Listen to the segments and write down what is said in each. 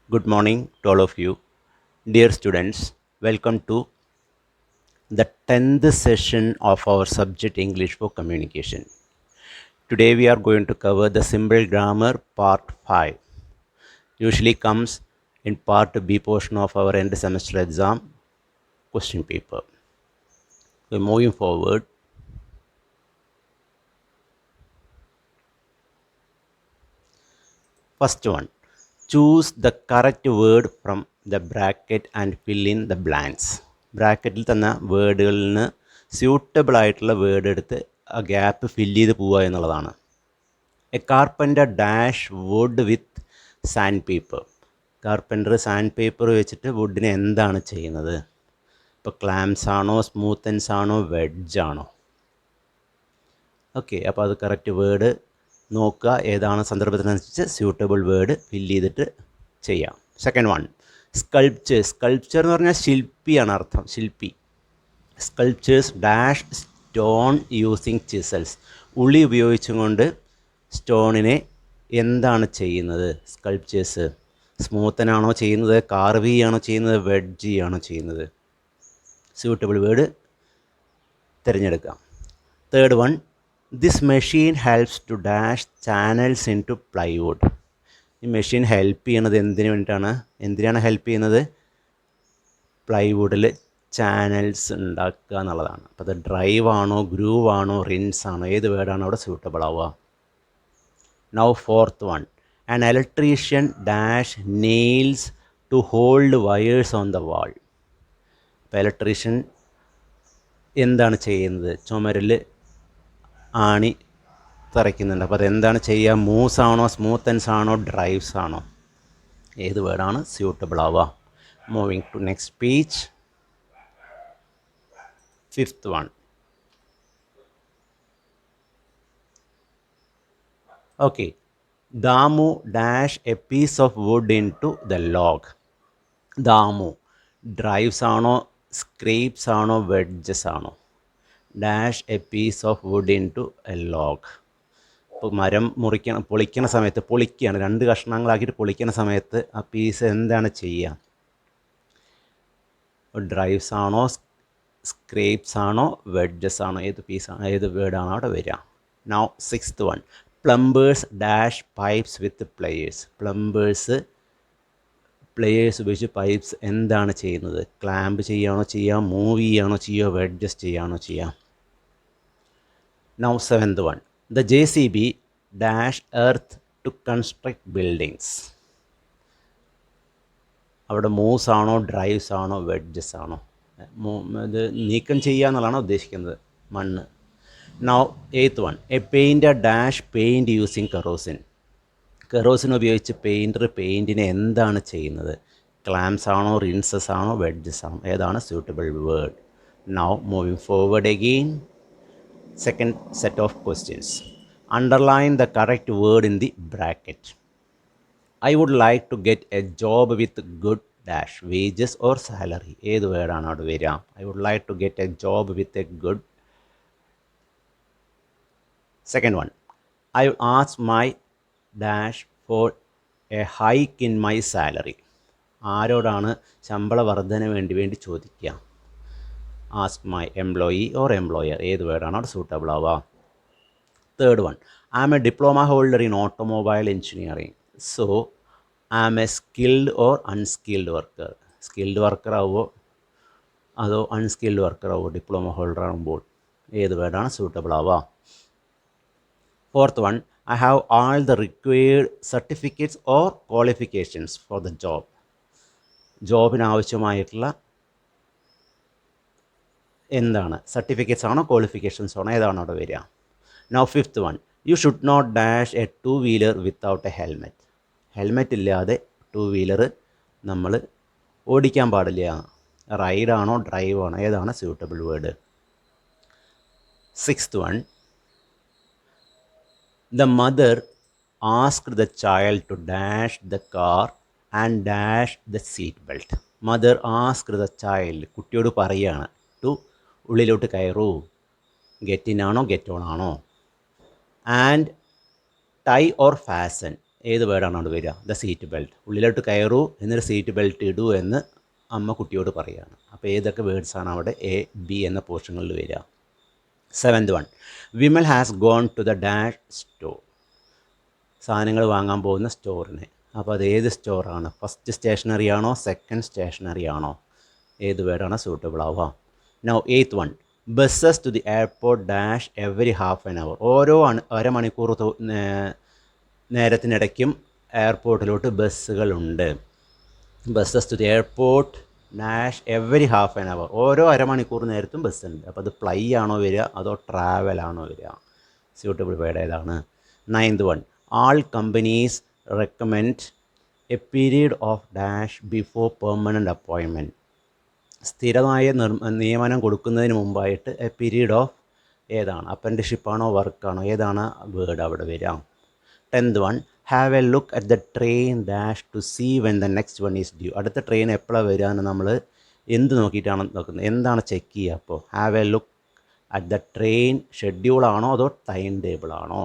Good morning to all of you. Dear students, welcome to the 10th session of our subject English for Communication. Today we are going to cover the simple grammar part 5. Usually comes in part B portion of our end semester exam question paper. So moving forward, first one, choose the correct word from the bracket and fill in the blanks. ബ്രാക്കറ്റിൽ തന്ന വേർഡുകളിൽ നിന്ന് suitable ആയിട്ടുള്ള word എടുത്ത് ആ gap fill ചെയ്ത് പോവുക എന്നുള്ളതാണ്. A carpenter dash would with sand paper. Carpenter sand paper വെച്ചിട്ട് വുഡിനെ എന്താണ് ചെയ്യുന്നത്? ഇപ്പോൾ ക്ലാംസ് ആണോ, സ്മൂത്തൻസ് ആണോ, വെഡ്ജ് ആണോ? ഓക്കെ, അപ്പോൾ അത് കറക്റ്റ് വേർഡ് നോക്കുക, ഏതാണ് സന്ദർഭത്തിനനുസരിച്ച് സ്യൂട്ടബിൾ വേർഡ് ഫില്ല് ചെയ്തിട്ട് ചെയ്യാം. Second one, sculptures. സ്കൾപ്ചർ എന്ന് പറഞ്ഞാൽ ശില്പിയാണ് അർത്ഥം, ശില്പി. Sculptures dash stone using chisels. ഉളി ഉപയോഗിച്ചും കൊണ്ട് സ്റ്റോണിനെ എന്താണ് ചെയ്യുന്നത്? സ്കൾപ്ചേഴ്സ് സ്മൂത്തനാണോ ചെയ്യുന്നത്, കാർവി ആണോ ചെയ്യുന്നത്, വെഡ്ജി ആണോ ചെയ്യുന്നത്? സ്യൂട്ടബിൾ വേർഡ് തിരഞ്ഞെടുക്കാം. Third one, this machine helps to dash channels into plywood. ഈ മെഷീൻ ഹെൽപ്പ് ചെയ്യണത് എന്തിനു വേണ്ടിയിട്ടാണ്? എന്തിനാണ് ഹെൽപ്പ് ചെയ്യുന്നത്? പ്ലൈവുഡിൽ ചാനൽസ് ഉണ്ടാക്കുക എന്നുള്ളതാണ്. അപ്പോൾ അത് ഡ്രൈവ് ആണോ, ഗ്രൂവ് ആണോ, റിൻസ് ആണോ, ഏത് വേർഡാണോ അവിടെ സ്യൂട്ടബിൾ ആവുക? Now fourth one, an electrician dash nails to hold wires on the wall. അപ്പോൾ ഇലക്ട്രീഷ്യൻ എന്താണ് ചെയ്യുന്നത്? ചുമരിൽ ആണി തറയ്ക്കുന്നുണ്ട്. അപ്പോൾ അതെന്താണ് ചെയ്യുക? മൂവ്സ് ആണോ, സ്മൂത്തൻസ് ആണോ, ഡ്രൈവ്സ് ആണോ? ഏത് വേർഡാണ് സ്യൂട്ടബിൾ ആവുക? Moving to next page. Fifth one, okay. Damu dash a piece of wood into the log. Damu drives ആണോ, സ്ക്രേപ്സ് ആണോ, വെഡ്ജസ് ആണോ? Dash a piece of wood into a log. ഇപ്പോൾ മരം പൊളിക്കണ സമയത്ത്, പൊളിക്കുകയാണ്, രണ്ട് കഷ്ണങ്ങളാക്കിയിട്ട് പൊളിക്കണ സമയത്ത് ആ പീസ് എന്താണ് ചെയ്യുക? ഡ്രൈവ്സ് ആണോ, സ്ക്രേപ്സ് ആണോ, വെഡ്ജസ് ആണോ? ഏത് പീസാണ്, ഏത് വേർഡാണോ അവിടെ വരിക? Now sixth one, plumbers dash pipes with pliers. Plumbers pliers ഉപയോഗിച്ച് പൈപ്സ് എന്താണ് ചെയ്യുന്നത്? ക്ലാമ്പ് ചെയ്യുകയാണോ ചെയ്യുക, മൂവ് ചെയ്യുകയാണോ ചെയ്യുക, വെഡ്ജസ് ചെയ്യുകയാണോ ചെയ്യുക? Now seventh one, the JCB dash earth to construct buildings. അവിടെ മൂവ്സ് ആണോ, ഡ്രൈവ്സ് ആണോ, വെഡ്ജസ് ആണോ? ഇത് നീക്കം ചെയ്യുക എന്നുള്ളതാണ് ഉദ്ദേശിക്കുന്നത്, മണ്ണ്. Now eighth one, a painter dash paint using kerosene. Kerosene ഉപയോഗിച്ച് പെയിൻറ്റിനെ എന്താണ് ചെയ്യുന്നത്? ക്ലാംസ് ആണോ, റിൻസസ് ആണോ, വെഡ്ജസ് ആണോ? ഏതാണ് suitable word? Now moving forward again. Second set of questions. Underline the correct word in the bracket. I would like to get a job with good dash wages or salary. ഏത് വേർഡാണ് അവിടെ വരിക? I would like to get a job with a good. Second one, I will ask my dash for a hike in my salary. ആരോടാണ് ശമ്പള വർധന വേണ്ടി ചോദിക്കുക? Ask my employee or employer. ഏത് വേർഡാണ് അവിടെ സൂട്ടബിൾ ആവുക? Third one, I am a diploma holder in automobile engineering. So I am a skilled or unskilled worker. Skilled worker ആവുമോ അതോ അൺസ്കിൽഡ് വർക്കർ ആവുമോ ഡിപ്ലോമ ഹോൾഡർ ആകുമ്പോൾ? ഏത് വേർഡാണ് സൂട്ടബിൾ ആവുക? Fourth one, I have all the required certificates or qualifications for the job. ജോബിനാവശ്യമായിട്ടുള്ള എന്താണ്? Certificates ആണോ, ക്വാളിഫിക്കേഷൻസ് ആണോ? ഏതാണ് അവിടെ വരിക? Now fifth one, you should not dash a two wheeler without a helmet. Helmet ഇല്ലാതെ ടു വീലർ നമ്മൾ ഓടിക്കാൻ പാടില്ല. റൈഡാണോ, ഡ്രൈവ് ആണോ? ഏതാണ് suitable word? Sixth one, the mother asked the child to dash the car and dash the seat belt. Mother asked the child, കുട്ടിയോട് പറയുകയാണ്, to ഉള്ളിലോട്ട് കയറൂ. ഗെറ്റ് ഇൻ ആണോ, ഗെറ്റ് ഓൺ ആണോ? And tie or fasten. ഏത് വേർഡാണ് അവിടെ വരിക? The seat belt. ഉള്ളിലോട്ട് കയറൂ എന്നിട്ട് സീറ്റ് ബെൽറ്റ് ഇടൂ എന്ന് അമ്മ കുട്ടിയോട് പറയുകയാണ്. അപ്പോൾ ഏതൊക്കെ വേർഡ്സാണ് അവിടെ എ ബി എന്ന പോർഷനുകളിൽ വരിക? 7th one, Vimal has gone to the dash store. സാധനങ്ങൾ വാങ്ങാൻ പോകുന്ന സ്റ്റോറിന്. അപ്പോൾ അത് ഏത് സ്റ്റോറാണ്? ഫസ്റ്റ് സ്റ്റേഷനറി ആണോ സെക്കൻഡ് സ്റ്റേഷനറി ആണോ? ഏത് വേർഡാണ് സൂട്ടബിൾ ആവുക? Now 8th one, buses to the airport dash every half an hour. ഓരോ അരമണിക്കൂർ നേരത്തിനിടയ്ക്കും എയർപോർട്ടിലോട്ട് ബസ്സുകളുണ്ട്. Buses to the airport dash every half an hour. ഓരോ അരമണിക്കൂർ നേരത്തും ബസ്സുണ്ട്. അപ്പോൾ അത് ഫ്ലൈ ആണോ വരിക അതോ ട്രാവൽ ആണോ വരിക? സ്യൂട്ടബിൾ വേർഡ് ഏതാണ്? 9th one, all companies recommend A period of dash before permanent appointment. സ്ഥിരമായ നിയമനം കൊടുക്കുന്നതിന് മുമ്പായിട്ട് എ പീരീഡ് ഓഫ് ഏതാണ്? അപ്രൻറ്റിഷിപ്പാണോ വർക്കാണോ? ഏതാണ് വേർഡ് അവിടെ വരിക? 10th one, have a look at the train dash to see when the next one is due. അടുത്ത train എപ്പോഴാണ് വരിക എന്ന് നമ്മൾ എന്ത് നോക്കിയിട്ടാണ് നോക്കുന്നത്? എന്താണ് ചെക്ക് ചെയ്യുക? അപ്പോൾ have a look at the train ഷെഡ്യൂളാണോ അതോ ടൈം ടേബിളാണോ?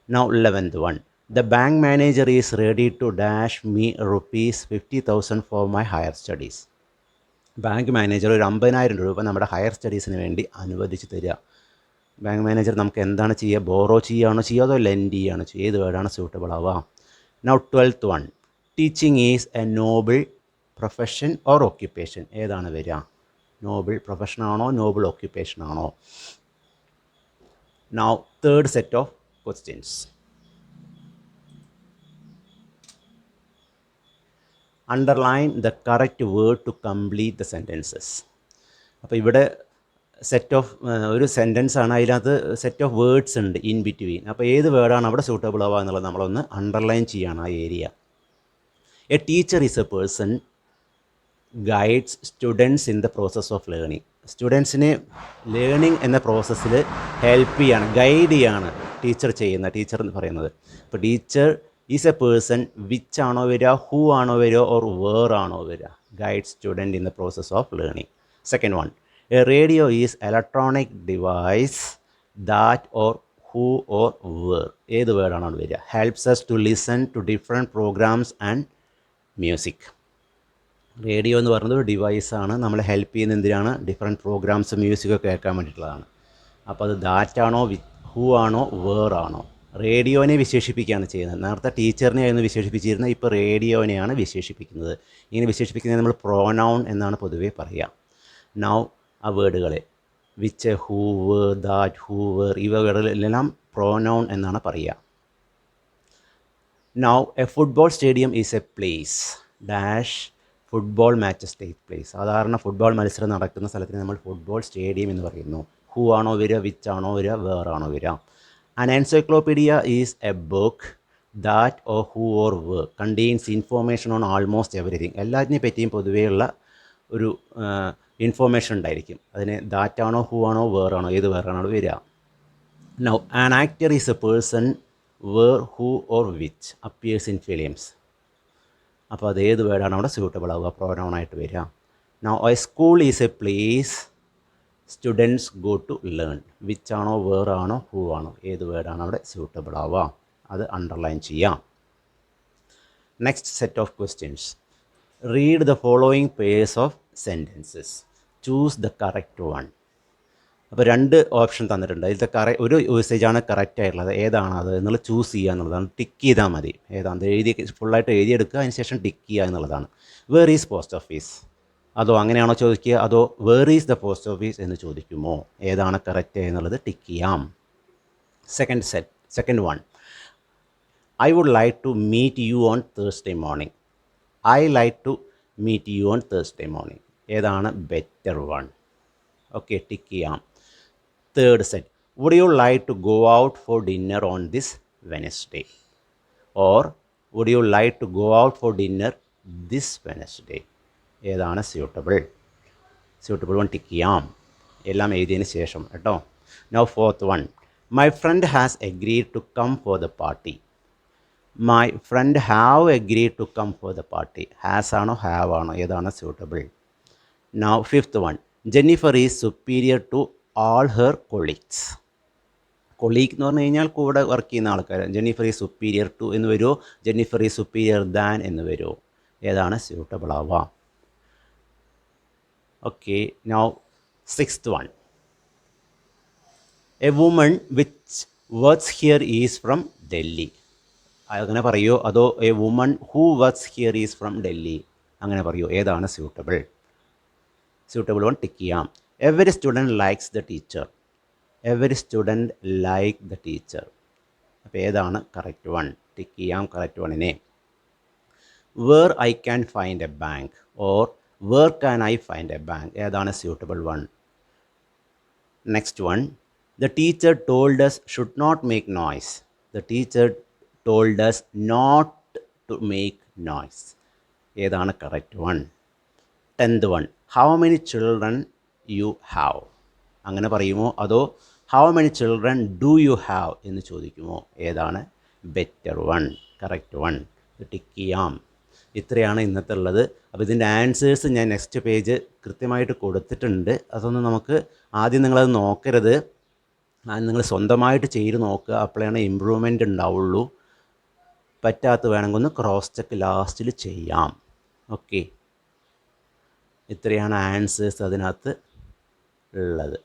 Now 11th one, the bank manager is ready to dash me ₹50,000 for my higher studies. Bank manager ഒരു 50,000 രൂപ നമ്മുടെ ഹയർ സ്റ്റഡീസിന് വേണ്ടി അനുവദിച്ച് തരിക. ബാങ്ക് മാനേജർ നമുക്ക് എന്താണ് ചെയ്യുക? ബോറോ ചെയ്യുകയാണോ ചെയ്യുക അതോ ലെൻഡ് ചെയ്യുകയാണോ ചെയ്യുക? ഏത് വേർഡാണ് സ്യൂട്ടബിൾ ആവുക? Now 12th one, teaching is a noble profession or occupation. ഏതാണ് വരിക? നോബിൾ പ്രൊഫഷൻ ആണോ നോബിൾ ഓക്യുപ്പേഷൻ ആണോ? Now third set of questions. Underline the correct word to complete the sentences. അപ്പോൾ ഇവിടെ സെറ്റ് ഓഫ് ഒരു സെൻറ്റൻസ് ആണ്, അതിനകത്ത് സെറ്റ് ഓഫ് വേർഡ്സ് ഉണ്ട് ഇൻ ബിറ്റ്വീൻ. അപ്പോൾ ഏത് വേർഡാണ് അവിടെ സൂട്ടബിൾ ആവുക എന്നുള്ളത് നമ്മളൊന്ന് അണ്ടർലൈൻ ചെയ്യണം ആ area. A teacher is a person guides students in the process of learning. സ്റ്റുഡൻസിനെ ലേണിംഗ് എന്ന പ്രോസസ്സിൽ ഹെൽപ്പ് ചെയ്യാണ്, ഗൈഡ് ചെയ്യാണ് ടീച്ചർ എന്ന് പറയുന്നത്. അപ്പോൾ teacher is a person which ആണോ വരിക, ഹൂ ആണോ വരിക, ഓർ വേർ ആണോ വരിക? Guide student in the process of learning. Second one, a radio is electronic device that or who or where. ഏത് വേർഡാണ് അവിടെ വരിക? Helps us to listen to different programmes and music. Radio എന്ന് പറയുന്നത് ഒരു ഡിവൈസാണ്, നമ്മളെ ഹെൽപ്പ് ചെയ്യുന്ന എന്തിനാണ്? ഡിഫറെൻറ്റ് പ്രോഗ്രാംസ് മ്യൂസിക്കൊക്കെ കേൾക്കാൻ വേണ്ടിയിട്ടുള്ളതാണ്. അപ്പോൾ അത് ദാറ്റാണോ ഹൂ ആണോ വേർ ആണോ? റേഡിയോനെ വിശേഷിപ്പിക്കുകയാണ് ചെയ്യുന്നത്. നേരത്തെ ടീച്ചറിനെ ആയിരുന്നു വിശേഷിപ്പിച്ചിരുന്നത്, ഇപ്പോൾ റേഡിയോനെയാണ് വിശേഷിപ്പിക്കുന്നത്. ഇങ്ങനെ വിശേഷിപ്പിക്കുന്നത് നമ്മൾ പ്രോനൗൺ എന്നാണ് പൊതുവേ പറയുക. നൗ ആ വേർഡുകളെ which, who, where, that, who, where, ഇവ വേർഡുകളെല്ലാം പ്രോനൗൺ എന്നാണ് പറയുക. Now a football stadium is a place dash football matches take place. സാധാരണ ഫുട്ബോൾ മത്സരം നടക്കുന്ന സ്ഥലത്തിന് നമ്മൾ ഫുട്ബോൾ സ്റ്റേഡിയം എന്ന് പറയുന്നു. ഹൂ ആണോ വരിക, വിച്ച് ആണോ വരിക, വേർ ആണോ വരിക? An encyclopedia is a book that or who or where contains information on almost everything. എല്ലാത്തിനെ പറ്റിയും പൊതുവെയുള്ള ഒരു ഇൻഫോർമേഷൻ ഉണ്ടായിരിക്കും. അതിന് ദാറ്റ് ആണോ ഹൂ ആണോ വേർ ആണോ? ഏത് വേറാണോ വരിക? Now an actor is a person where, who or which appears in films. അപ്പോൾ അത് ഏത് വേർഡാണ് അവിടെ സ്യൂട്ടബിൾ ആവുക? പ്രോനൗൺ ആയിട്ട് വരിക. Now a school is a place students go to learn. Which ആണോ വേർ ആണോ ഹൂ ആണോ? ഏത് വേർഡാണ് അവിടെ സ്യൂട്ടബിൾ ആവുക? അത് അണ്ടർലൈൻ ചെയ്യാം. Next set of questions. Read the following pairs of sentences. Choose the correct one. അപ്പോൾ രണ്ട് ഓപ്ഷൻ തന്നിട്ടുണ്ട്. ഇതിലത്തെ ഒരു യൂസേജാണ് കറക്റ്റ് ആയിട്ടുള്ളത്. ഏതാണ് അത് എന്നുള്ളത് ചൂസ് ചെയ്യുക എന്നുള്ളതാണ്. ടിക്ക് ചെയ്താൽ മതി. ഏതാണ് ഫുള്ളായിട്ട് എഴുതിയെടുക്കുക, അതിന് ശേഷം ടിക്ക് ചെയ്യുക എന്നുള്ളതാണ്. Where is post office? അതോ അങ്ങനെയാണോ ചോദിക്കുക? അതോ where is the post office എന്ന് ചോദിക്കുമോ? ഏതാണ് കറക്റ്റ് എന്നുള്ളത് ടിക്ക് ചെയ്യാം. Second one, I would like to meet you on Thursday morning. I like to meet you on Thursday morning. ഏതാണ് ബെറ്റർ വൺ? ഓക്കെ, ടിക്ക് ചെയ്യാം. Third set, would you like to go out for dinner on this Wednesday? Or would you like to go out for dinner this Wednesday? ഏതാണ് suitable one? Tick ചെയ്യാം. എല്ലാം എഴുതിയതിന് ശേഷം കേട്ടോ. Now fourth one, my friend has agreed to come for the party. My friend have agreed to come for the party. Has ആണോ have ആണോ? ഏതാണ് suitable? Now fifth one, Jennifer is superior to all her colleagues. Colleague എന്ന് പറഞ്ഞു കഴിഞ്ഞാൽ കൂടെ work ചെയ്യുന്ന ആൾക്കാർ. Jennifer is superior to എന്ന് വരുമോ, ജെന്നിഫർ ഈസ് സുപ്പീരിയർ ദാൻ എന്ന് വരുമോ, ഏതാണ് സ്യൂട്ടബിൾ ആവുക? Okay, now sixth one. A woman which works here is from Delhi. അങ്ങനെ പറയുമോ, അതോ a woman who works here is from Delhi, അങ്ങനെ പറയുമോ, ഏതാണ് സ്യൂട്ടബിൾ? സ്യൂട്ടബിൾ വൺ ടിക്ക് ചെയ്യാം. Every student likes the teacher. Every student like the teacher. അപ്പോൾ ഏതാണ് correct one? Tick ചെയ്യാം കറക്റ്റ് വണ്ണിനെ. Where I can find a bank or where can I find a bank, ഏതാണ് suitable one? Next one. The teacher told us should not make noise. The teacher told us not to make noise, ഏതാണ് correct one? 10th one. How many children you have, അങ്ങനെ പറയുമോ, അതോ how many children do you have എന്ന് ചോദിക്കുമോ, ഏതാണ് better one? Correct one. Tick ചെയ്യാം. ഇത്രയാണ് ഇന്നത്തെ ഉള്ളത്. അപ്പോൾ ഇതിൻ്റെ ആൻസേഴ്സ് ഞാൻ നെക്സ്റ്റ് പേജ് കൃത്യമായിട്ട് കൊടുത്തിട്ടുണ്ട്. അതൊന്നും നമുക്ക് ആദ്യം നിങ്ങളത് നോക്കരുത്, നിങ്ങൾ സ്വന്തമായിട്ട് ചെയ്ത് നോക്കുക, അപ്പോഴാണ് ഇമ്പ്രൂവ്മെൻ്റ് ഉണ്ടാവുള്ളൂ. പറ്റാത്ത വേണമെങ്കിൽ ഒന്ന് ക്രോസ് ചെക്ക് ലാസ്റ്റിൽ ചെയ്യാം. ഓക്കെ, ഇത്രയാണ് ആൻസേഴ്സ് അതിനകത്ത് ഉള്ളത്.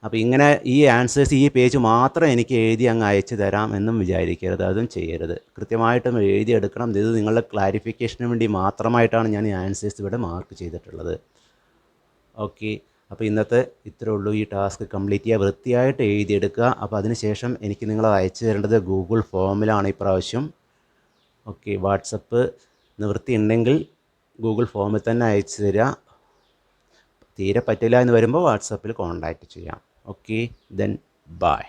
അപ്പോൾ ഇങ്ങനെ ഈ ആൻസേഴ്സ് ഈ പേജ് മാത്രം എനിക്ക് എഴുതി അങ്ങ് അയച്ചു തരാം എന്നും വിചാരിക്കരുത്, അതും ചെയ്യരുത്. കൃത്യമായിട്ടും എഴുതിയെടുക്കണം. ഇത് നിങ്ങളുടെ ക്ലാരിഫിക്കേഷന് വേണ്ടി മാത്രമായിട്ടാണ് ഞാൻ ഈ ആൻസേഴ്സ് ഇവിടെ മാർക്ക് ചെയ്തിട്ടുള്ളത്. ഓക്കെ, അപ്പോൾ ഇന്നത്തെ ഇത്രേ ഉള്ളൂ. ഈ ടാസ്ക് കംപ്ലീറ്റ് ചെയ്യുക, വൃത്തിയായിട്ട് എഴുതിയെടുക്കുക. അപ്പോൾ അതിനുശേഷം എനിക്ക് നിങ്ങൾ അയച്ചു തരേണ്ടത് ഗൂഗിൾ ഫോമിലാണ് ഇപ്രാവശ്യം. ഓക്കെ, വാട്സപ്പ് നിവൃത്തി ഉണ്ടെങ്കിൽ ഗൂഗിൾ ഫോമിൽ തന്നെ അയച്ചു തരിക. തീരെ പറ്റില്ല എന്ന് വരുമ്പോൾ വാട്സപ്പിൽ കോൺടാക്റ്റ് ചെയ്യാം. Okay, then bye.